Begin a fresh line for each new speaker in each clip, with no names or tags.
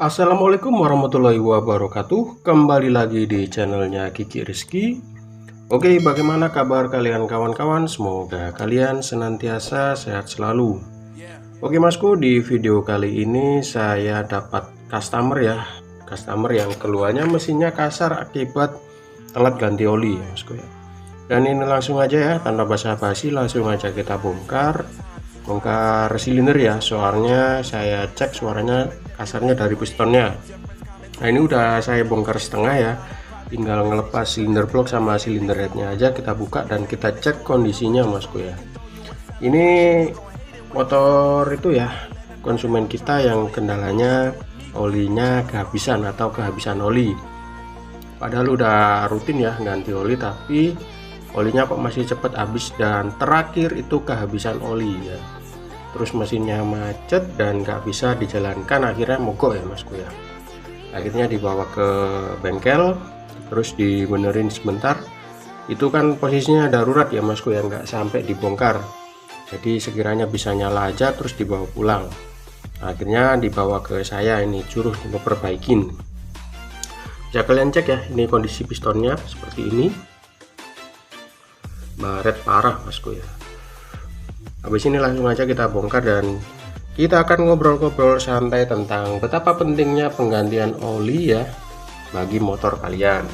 Assalamualaikum warahmatullahi wabarakatuh. Kembali lagi di channelnya Kiki Rizky. Oke, bagaimana kabar kalian kawan-kawan? Semoga kalian senantiasa sehat selalu. Oke masku, di video kali ini saya dapat customer yang keluarnya mesinnya kasar akibat telat ganti oli ya masku ya. Dan ini langsung aja ya, tanpa basa-basi langsung aja kita bongkar silinder ya, soalnya saya cek suaranya kasarnya dari pistonnya. Nah ini udah saya bongkar setengah ya, tinggal ngelepas silinder blok sama silinder headnya aja. Kita buka dan kita cek kondisinya masku ya. Ini motor itu ya, konsumen kita yang kendalanya olinya kehabisan atau kehabisan oli. Padahal udah rutin ya ganti oli, tapi olinya kok masih cepat habis, dan terakhir itu kehabisan oli ya. Terus mesinnya macet dan nggak bisa dijalankan, akhirnya mogok ya masku ya. Akhirnya dibawa ke bengkel, terus dibenerin sebentar. Itu kan posisinya darurat ya masku ya, nggak sampai dibongkar. Jadi sekiranya bisa nyala aja terus dibawa pulang. Akhirnya dibawa ke saya, ini suruh memperbaikin. Bisa kalian cek ya, ini kondisi pistonnya seperti ini, baret parah masku ya. Habis ini langsung aja kita bongkar dan kita akan ngobrol-ngobrol santai tentang betapa pentingnya penggantian oli ya bagi motor kalian.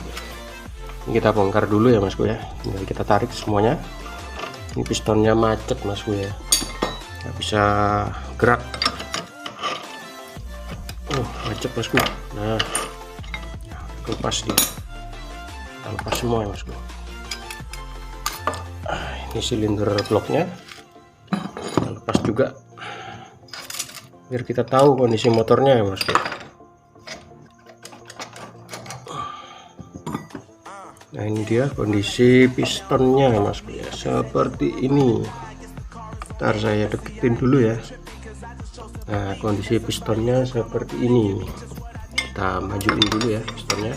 Ini kita bongkar dulu ya masku ya. Tinggal kita tarik semuanya. Ini pistonnya macet masku ya, nggak bisa gerak. Macet masku. Nah, lepas dia, lepas semua ya masku. Ini silinder bloknya lepas juga, biar kita tahu kondisi motornya ya mas. Nah ini dia kondisi pistonnya mas ya, seperti ini. Ntar saya deketin dulu ya. Nah kondisi pistonnya seperti ini, kita majuin dulu ya pistonnya.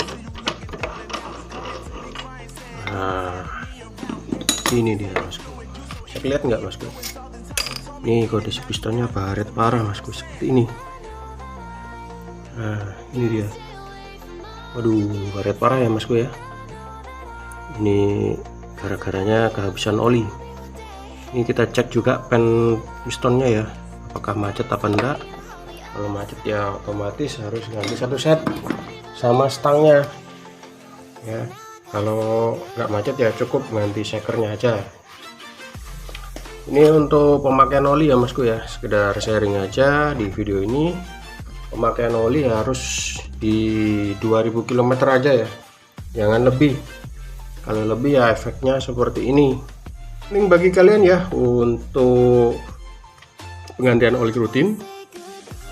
Nah ini dia mas, bisa lihat nggak mas? Nih kondisi pistonnya baret parah masku, seperti ini. Nah ini dia, waduh baret parah ya masku ya. Ini gara-garanya kehabisan oli. Ini kita cek juga pen pistonnya ya, apakah macet apa enggak. Kalau macet ya otomatis harus ganti satu set sama stangnya ya. Kalau nggak macet ya cukup ganti sekernya aja. Ini untuk pemakaian oli ya masku ya, sekedar sharing aja di video ini. Pemakaian oli harus di 2000 km aja ya, jangan lebih. Kalau lebih ya efeknya seperti ini. Ini bagi kalian ya, untuk penggantian oli rutin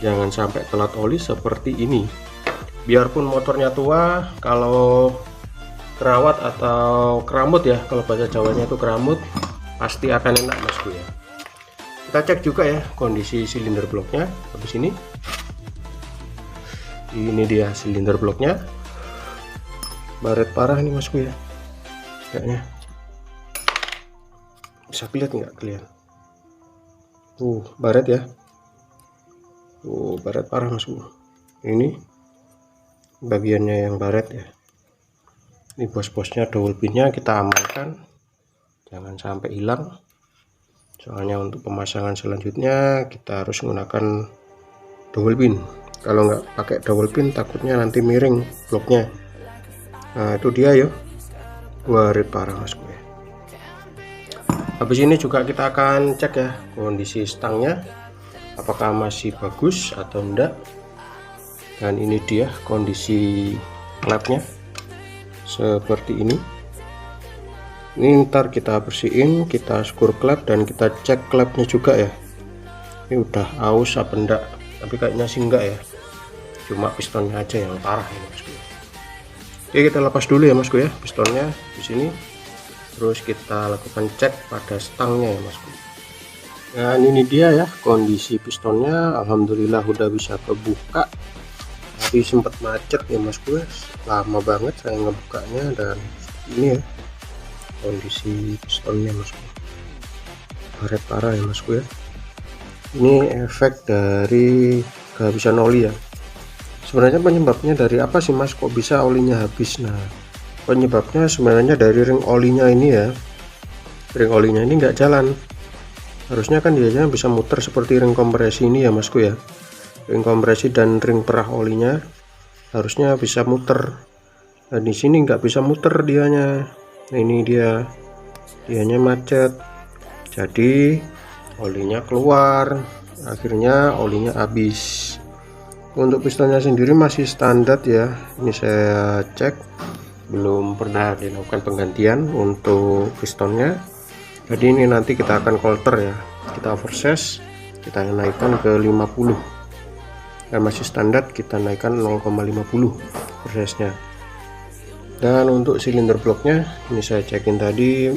jangan sampai telat oli seperti ini. Biarpun motornya tua, kalau kerawat atau keramut ya, kalau bahasa Jawanya itu keramut, pasti akan enak masku ya. Kita cek juga ya kondisi silinder bloknya. Habis ini dia silinder bloknya, baret parah ini masku ya, kayaknya bisa lihat nggak kalian? Baret ya, baret parah masku. Ini bagiannya yang baret ya. Ini bos-bosnya, double pinnya kita amankan, jangan sampai hilang. Soalnya untuk pemasangan selanjutnya kita harus menggunakan double pin. Kalau nggak pakai double pin takutnya nanti miring bloknya. Nah itu dia ya, baret parah masku ya. Habis ini juga kita akan cek ya kondisi stangnya, apakah masih bagus atau enggak. Dan ini dia kondisi klepnya seperti ini. Ini ntar kita bersihin, kita skur klep dan kita cek klepnya juga ya. Ini udah aus apa enggak, tapi kayaknya sih enggak ya, cuma pistonnya aja yang parah ini masku. Oke kita lepas dulu ya masku ya pistonnya di sini. Terus kita lakukan cek pada stangnya ya masku. Nah ini dia ya kondisi pistonnya, alhamdulillah udah bisa kebuka. Tapi sempat macet ya masku ya, lama banget saya ngebukanya. Dan ini ya kondisi pistonnya masku, baret parah ya masku ya. Ini efek dari kehabisan oli ya. Sebenarnya penyebabnya dari apa sih mas, kok bisa olinya habis? Nah, penyebabnya sebenarnya dari ring olinya ini ya. Ring olinya ini nggak jalan. Harusnya kan dia bisa muter seperti ring kompresi ini ya masku ya. Ring kompresi dan ring perah olinya harusnya bisa muter. Nah di sini nggak bisa muter dianya. Nah ini dianya macet. Jadi olinya keluar. Akhirnya olinya habis. Untuk pistonnya sendiri masih standar ya. Ini saya cek, belum pernah dilakukan penggantian untuk pistonnya. Jadi ini nanti kita akan kolter ya, kita oversize, kita naikkan ke 50 dan masih standar kita naikkan 0,50 oversize-nya. Dan untuk silinder bloknya ini saya cekin tadi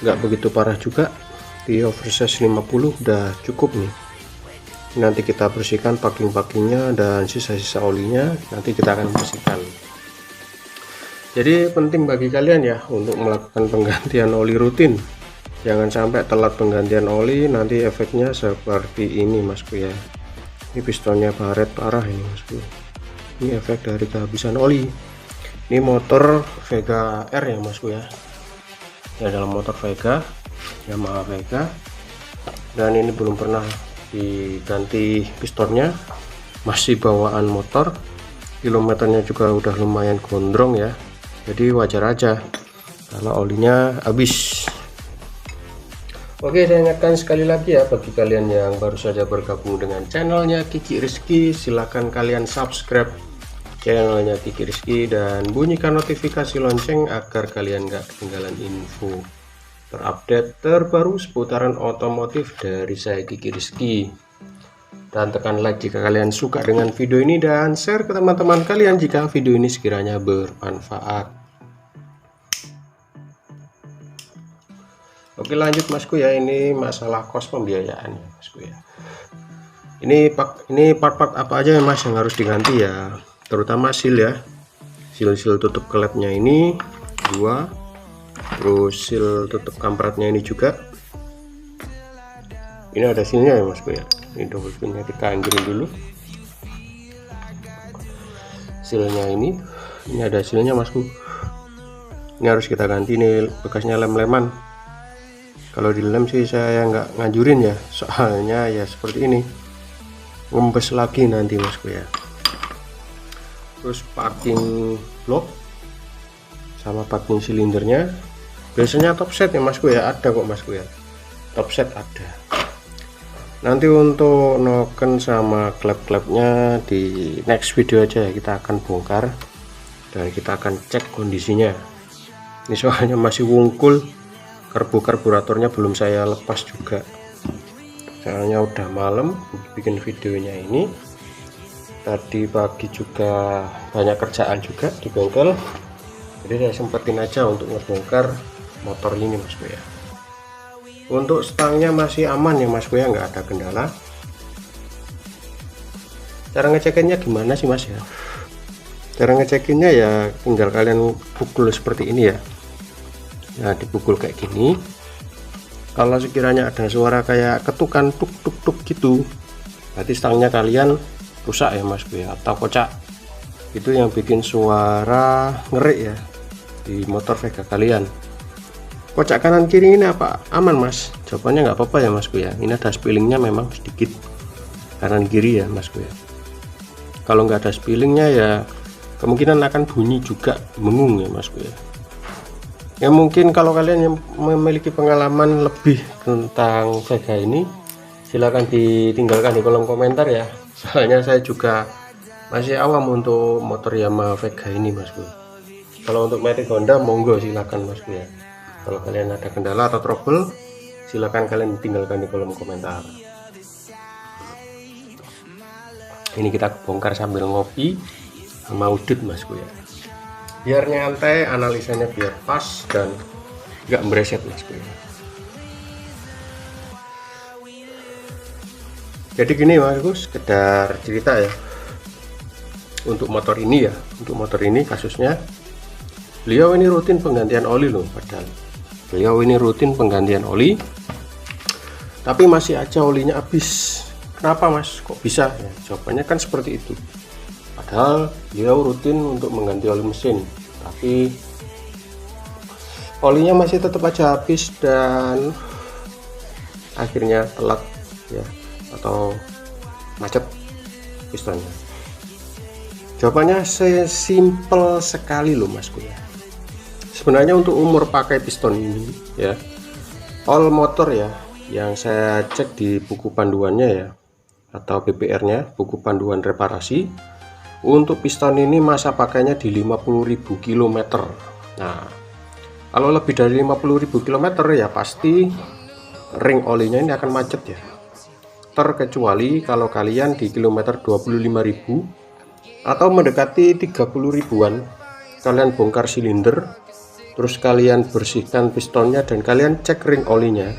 nggak begitu parah juga, di oversize 50 udah cukup nih. Nanti kita bersihkan packing-packingnya dan sisa-sisa olinya, nanti kita akan bersihkan. Jadi penting bagi kalian ya untuk melakukan penggantian oli rutin. Jangan sampai telat penggantian oli, nanti efeknya seperti ini masku ya. Ini pistonnya baret parah ini masku. Ini efek dari kehabisan oli. Ini motor Vega R ya masku ya. Ya dalam motor Vega, Yamaha Vega. Dan ini belum pernah diganti pistonnya, masih bawaan motor, kilometernya juga udah lumayan gondrong ya, jadi wajar aja kalau olinya habis. Oke, saya ingatkan sekali lagi ya, bagi kalian yang baru saja bergabung dengan channelnya Kiki Rizky, silahkan kalian subscribe channelnya Kiki Rizky dan bunyikan notifikasi lonceng agar kalian gak ketinggalan info terupdate terbaru seputaran otomotif dari saya Kiki Rizky. Dan tekan like jika kalian suka dengan video ini dan share ke teman-teman kalian jika video ini sekiranya bermanfaat. Oke lanjut masku ya, ini masalah kos pembiayaan ya masku ya. Ini part-part apa aja ya mas yang harus diganti ya, terutama seal ya, seal tutup klepnya ini 2, terus seal tutup kampretnya ini juga. Ini ada sealnya ya masku ya, ini double pinnya kita anggirin dulu. Sealnya ini ada sealnya masku, ini harus kita ganti, ini bekasnya lem-leman. Kalau dilem sih saya nggak ngajurin ya, soalnya ya seperti ini ngembes lagi nanti masku ya. Terus packing block sama packing silindernya biasanya top set ya masku ya, ada kok masku ya, top set ada. Nanti untuk noken sama klep-klepnya di next video aja ya, kita akan bongkar dan kita akan cek kondisinya. Ini soalnya masih wungkul, karburatornya belum saya lepas juga, soalnya udah malam bikin videonya ini. Tadi pagi juga banyak kerjaan juga di bengkel, jadi saya sempetin aja untuk ngebongkar motor ini masku ya. Untuk stangnya masih aman ya masku ya, nggak ada kendala. Cara ngecekinnya gimana sih mas ya? Cara ngecekinnya ya tinggal kalian pukul seperti ini ya. Nah dipukul kayak gini, kalau sekiranya ada suara kayak ketukan tuk tuk tuk gitu, berarti stangnya kalian rusak ya masku ya, atau kocak. Itu yang bikin suara ngerik ya di motor Vega kalian. Kocak kanan kiri ini apa aman mas? Jawabannya nggak apa-apa ya masku ya. Ini ada spillingnya memang sedikit kanan kiri ya masku ya. Kalau nggak ada spillingnya ya kemungkinan akan bunyi juga mengung ya masku ya. Ya mungkin kalau kalian yang memiliki pengalaman lebih tentang Vega ini, silahkan ditinggalkan di kolom komentar ya. Soalnya saya juga masih awam untuk motor Yamaha Vega ini masku. Kalau untuk Matic Honda monggo silahkan masku ya. Kalau kalian ada kendala atau trouble, silahkan kalian tinggalkan di kolom komentar. Ini kita bongkar sambil ngopi sama udut masku ya, biar nyantai, analisanya biar pas dan nggak mereset masku ya. Jadi gini masku, sekedar cerita ya untuk motor ini ya. Untuk motor ini kasusnya beliau ini rutin penggantian oli loh, padahal beliau ini rutin penggantian oli, tapi masih aja olinya habis. Kenapa mas, kok bisa ya? Jawabannya kan seperti itu, Padahal beliau rutin untuk mengganti oli mesin, tapi olinya masih tetap aja habis dan akhirnya telat ya, atau macet pistonnya. Jawabannya sesimpel sekali loh Masku ya. Sebenarnya untuk umur pakai piston ini ya, all motor ya, yang saya cek di buku panduannya ya, atau BPR nya, buku panduan reparasi, untuk piston ini masa pakainya di 50.000 km. Nah, kalau lebih dari 50.000 km ya pasti ring olinya ini akan macet ya, terkecuali kalau kalian di kilometer 25.000 atau mendekati 30 ribuan, kalian bongkar silinder, terus kalian bersihkan pistonnya dan kalian cek ring olinya.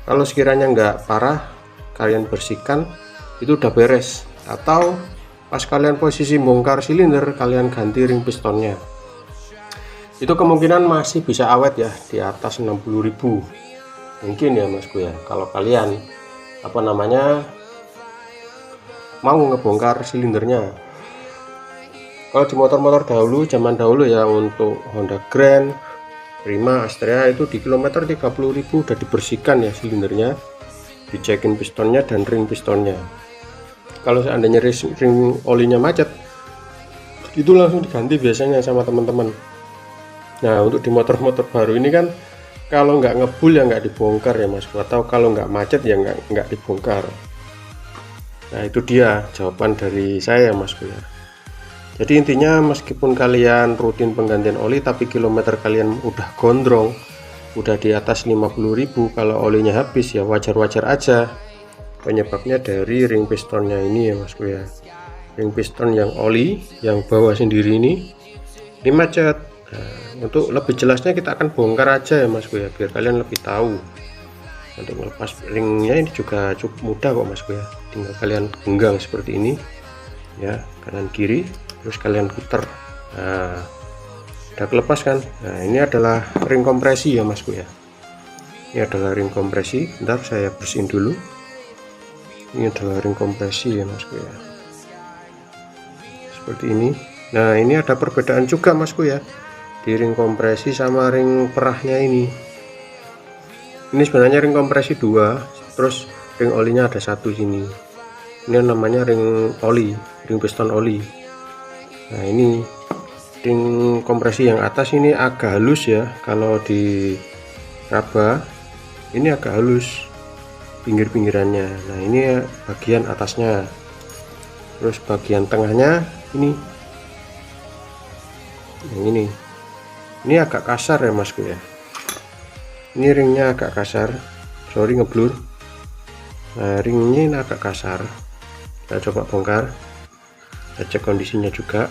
Kalau sekiranya nggak parah, kalian bersihkan, itu udah beres. Atau pas kalian posisi bongkar silinder, kalian ganti ring pistonnya, itu kemungkinan masih bisa awet ya, di atas 60.000 mungkin ya Masku ya, kalau kalian mau ngebongkar silindernya. Kalau di motor-motor dahulu, zaman dahulu ya, untuk Honda Grand, Prima, Astrea, itu di kilometer 30.000 udah dibersihkan ya silindernya, dicekin pistonnya dan ring pistonnya. Kalau seandainya ring olinya macet, itu langsung diganti biasanya sama teman-teman. Nah, untuk di motor-motor baru ini kan, kalau nggak ngebul ya nggak dibongkar ya Mas, atau kalau nggak macet ya nggak dibongkar. Nah, itu dia jawaban dari saya Mas ya. Jadi intinya, meskipun kalian rutin penggantian oli tapi kilometer kalian udah gondrong, udah di atas 50.000, kalau olinya habis ya wajar-wajar aja. Penyebabnya dari ring pistonnya ini ya Mas ya. Ring piston yang oli, yang bawah sendiri ini macet. Nah, untuk lebih jelasnya kita akan bongkar aja ya Mas ya, biar kalian lebih tahu. Untuk melepas ringnya ini juga cukup mudah kok Mas ya. Tinggal kalian genggang seperti ini ya, kanan kiri, terus kalian putar. Nah, udah kelepas kan. Nah, ini adalah ring kompresi ya Mas ya. Ini adalah ring kompresi. Bentar saya bersihin dulu. Ini adalah ring kompresi ya Mas ya, seperti ini. Nah, ini ada perbedaan juga Mas ya, di ring kompresi sama ring perahnya ini. Ini sebenarnya ring kompresi 2, terus ring olinya ada 1 sini. Ini namanya ring oli, ring piston oli. Nah, ini ring kompresi yang atas ini agak halus ya, kalau di raba ini agak halus pinggir-pinggirannya. Nah, ini bagian atasnya, terus bagian tengahnya ini, yang ini agak kasar ya Mas ya. Ini ringnya agak kasar, sorry ngeblur. Nah, ringnya ini agak kasar. Kita coba bongkar, kita cek kondisinya juga.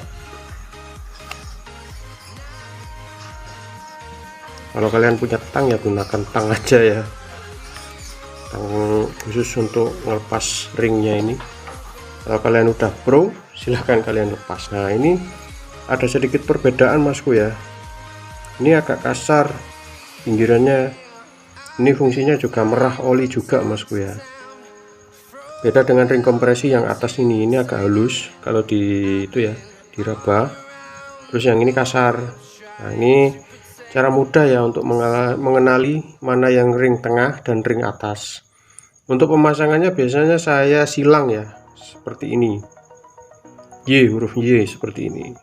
Kalau kalian punya tang ya gunakan tang aja ya, tang khusus untuk ngelepas ringnya ini. Kalau kalian udah pro, silahkan kalian lepas. Nah, ini ada sedikit perbedaan Masku ya, ini agak kasar pinggirannya. Ini fungsinya juga merah oli juga Masku ya, beda dengan ring kompresi yang atas ini agak halus kalau di itu ya, diraba. Terus yang ini kasar. Nah, ini cara mudah ya untuk mengenali mana yang ring tengah dan ring atas. Untuk pemasangannya biasanya saya silang ya, seperti ini, Y, huruf Y seperti ini.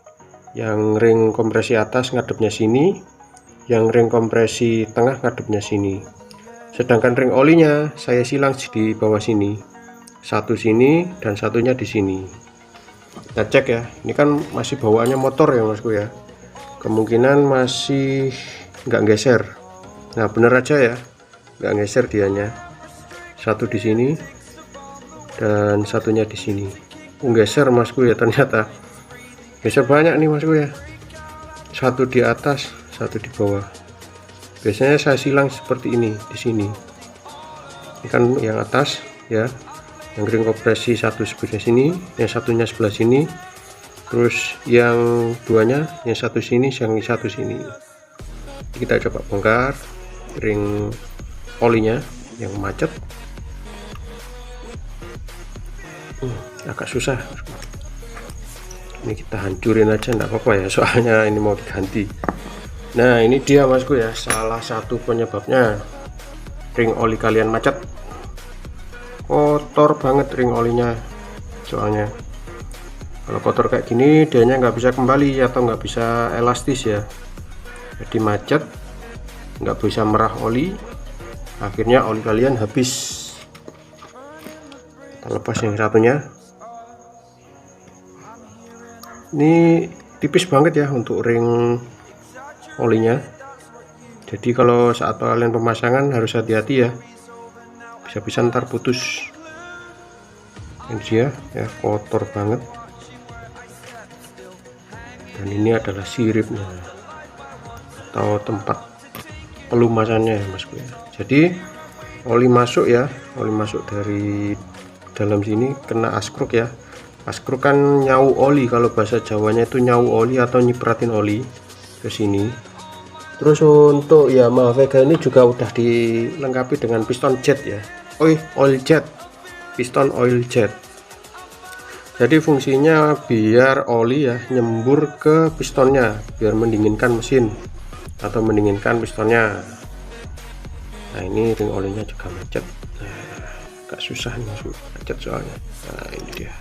Yang ring kompresi atas ngadepnya sini, yang ring kompresi tengah ngadepnya sini. Sedangkan ring olinya saya silang di bawah sini, satu sini dan satunya di sini. Kita cek ya, ini kan masih bawaannya motor ya Masku ya, kemungkinan masih nggak geser. Nah, bener aja ya, nggak geser dianya. Satu di sini dan satunya di sini. Geser Masku ya, ternyata geser banyak nih Masku ya. Satu di atas, satu di bawah. Biasanya saya silang seperti ini di sini. Ini kan yang atas ya, yang ring kompresi satu sebelah sini, yang satunya sebelah sini, terus yang duanya, yang satu sini, yang satu sini. Kita coba bongkar ring olinya yang macet. Agak susah. Ini kita hancurin aja enggak apa-apa ya, soalnya ini mau diganti. Nah ini dia Masku ya, salah satu penyebabnya ring oli kalian macet. Kotor banget ring olinya, soalnya kalau kotor kayak gini dianya nggak bisa kembali atau nggak bisa elastis ya, jadi macet, nggak bisa merah oli, akhirnya oli kalian habis. Kita lepas yang satunya. Ini tipis banget ya untuk ring olinya, jadi kalau saat kalian pemasangan harus hati-hati ya, bisa-bisa ntar putus. Ini dia ya, kotor banget. Dan ini adalah siripnya atau tempat pelumasannya ya Mas ya. Jadi oli masuk ya, oli masuk dari dalam sini kena askruk ya. Askruk kan nyau oli, kalau bahasa Jawanya itu nyau oli atau nyipratin oli ke sini. Terus untuk Yamaha Vega ini juga udah dilengkapi dengan piston jet ya, oil jet, piston oil jet. Jadi fungsinya biar oli ya nyembur ke pistonnya, biar mendinginkan mesin atau mendinginkan pistonnya. Nah ini ring olinya juga macet, agak susah nih macet soalnya. Nah ini dia,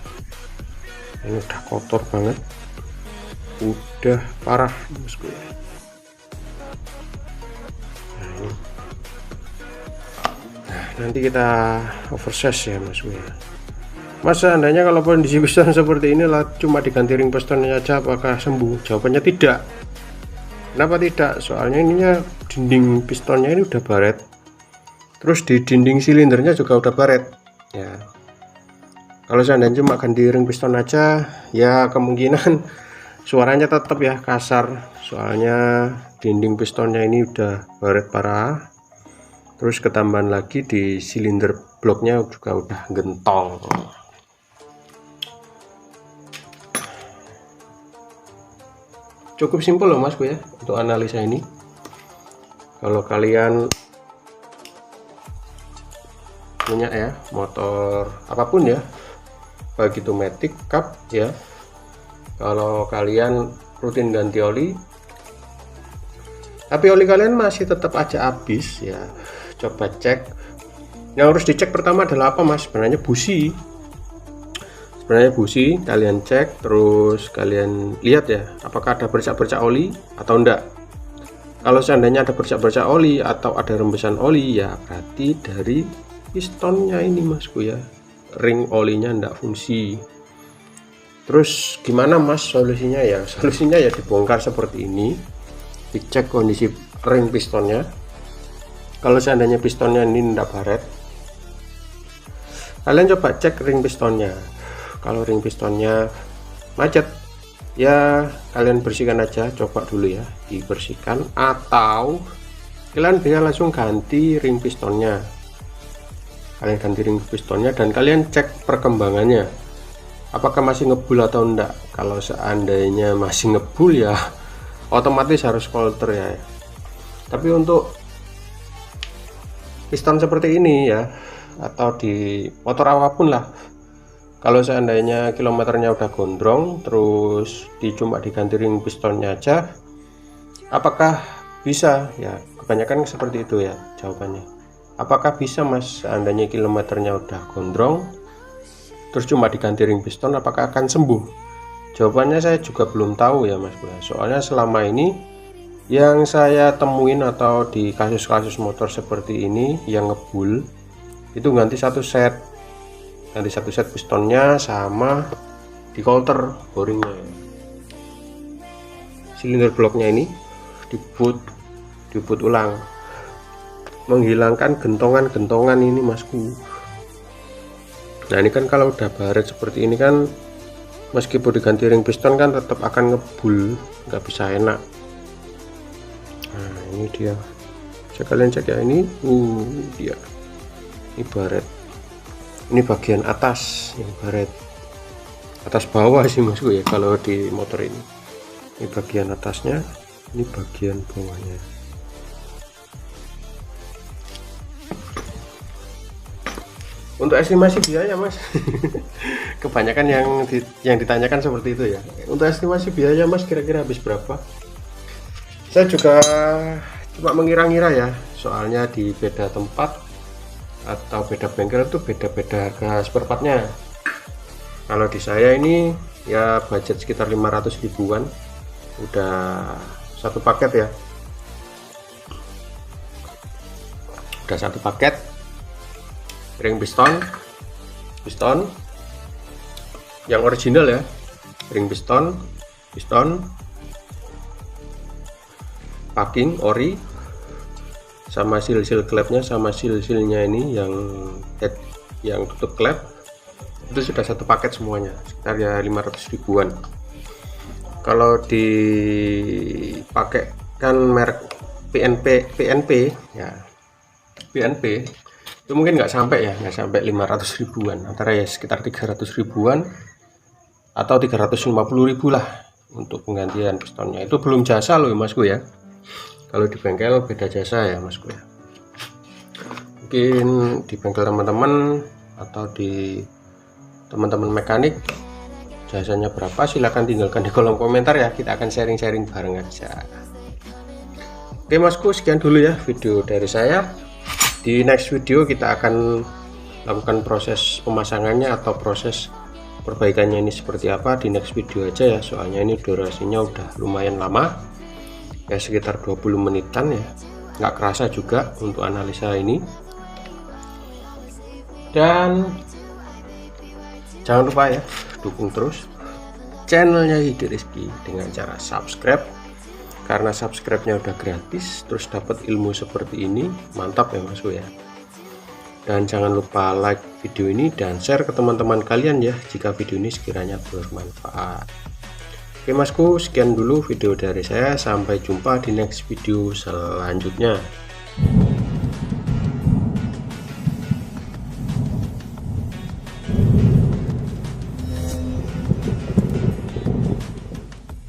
ini udah kotor banget, udah parah Bosku. Nah nanti kita oversize ya Mas ya. Mas, seandainya kalau kondisi piston seperti ini lah cuma diganti ring pistonnya aja, apakah sembuh? Jawabannya tidak. Kenapa tidak? Soalnya ininya dinding pistonnya ini udah baret, terus di dinding silindernya juga udah baret ya. Kalau seandainya cuma ganti ring piston aja ya kemungkinan suaranya tetap ya kasar, soalnya dinding pistonnya ini udah baret parah. Terus ketambahan lagi di silinder bloknya juga udah gentol. Cukup simpel loh Mas ya untuk analisa ini. Kalau kalian punya ya motor apapun ya, baik itu Matic, Cup ya, kalau kalian rutin ganti oli tapi oli kalian masih tetap aja habis ya, coba cek. Yang harus dicek pertama adalah apa Mas? Sebenarnya busi. Sebenarnya busi kalian cek, terus kalian lihat ya apakah ada bercak-bercak oli atau enggak. Kalau seandainya ada bercak-bercak oli atau ada rembesan oli ya berarti dari pistonnya ini Masku ya, ring olinya enggak fungsi. Terus gimana Mas solusinya ya? Solusinya ya dibongkar seperti ini, dicek kondisi ring pistonnya. Kalau seandainya pistonnya ini enggak baret, kalian coba cek ring pistonnya. Kalau ring pistonnya macet ya kalian bersihkan aja, coba dulu ya dibersihkan, atau kalian bisa langsung ganti ring pistonnya. Kalian ganti ring pistonnya dan kalian cek perkembangannya apakah masih ngebul atau enggak. Kalau seandainya masih ngebul ya otomatis harus kolter ya. Tapi untuk piston seperti ini ya, atau di motor apapun lah, kalau seandainya kilometernya udah gondrong terus cuma diganti ring pistonnya aja, apakah bisa ya? Kebanyakan seperti itu ya jawabannya. Apakah bisa Mas seandainya kilometernya udah gondrong terus cuma diganti ring piston, apakah akan sembuh? Jawabannya saya juga belum tahu ya Mas. Soalnya selama ini yang saya temuin atau di kasus-kasus motor seperti ini yang ngebul itu ganti satu set pistonnya sama di coulter boringnya, silinder bloknya ini dibuat ulang, menghilangkan gentongan-gentongan ini Masku. Nah ini kan kalau udah baret seperti ini kan meskipun diganti ring piston kan tetap akan ngebul, nggak bisa enak. Nah ini dia, kalian cek ya, ini dia, ini baret, ini bagian atas yang baret, atas bawah sih Masku ya kalau di motor ini bagian atasnya, ini bagian bawahnya. Untuk estimasi biaya mas, kebanyakan yang ditanyakan seperti itu ya. Untuk estimasi biaya mas kira-kira habis berapa? Saya juga cuma mengira-ngira ya, soalnya di beda tempat atau beda bengkel itu beda-beda harga spare partnya. Kalau di saya ini ya budget sekitar 500 ribuan udah satu paket ya, udah satu paket ring piston yang original ya, ring piston packing ori, sama seal klepnya, sama seal-sealnya ini yang tutup klep, itu sudah satu paket semuanya, sekitar ya 500 ribuan. Kalau dipakai kan merek PNP ya, PNP itu mungkin nggak sampai 500 ribuan, antara ya sekitar 300 ribuan atau 350 ribu lah untuk penggantian pistonnya. Itu belum jasa loh masku ya, kalau di bengkel beda jasa ya masku ya. Mungkin di bengkel teman-teman atau di teman-teman mekanik jasanya berapa, silahkan tinggalkan di kolom komentar ya, kita akan sharing-sharing bareng aja. Oke masku, sekian dulu ya video dari saya. Di next video kita akan lakukan proses pemasangannya atau proses perbaikannya ini seperti apa di next video aja ya, soalnya ini durasinya udah lumayan lama ya, sekitar 20 menitan ya, nggak kerasa juga untuk analisa ini. Dan jangan lupa ya, dukung terus channelnya Kiki Rizky dengan cara subscribe, karena subscribe-nya udah gratis, terus dapat ilmu seperti ini, mantap ya masku ya. Dan jangan lupa like video ini dan share ke teman-teman kalian ya, jika video ini sekiranya bermanfaat. Oke masku, sekian dulu video dari saya, sampai jumpa di next video selanjutnya.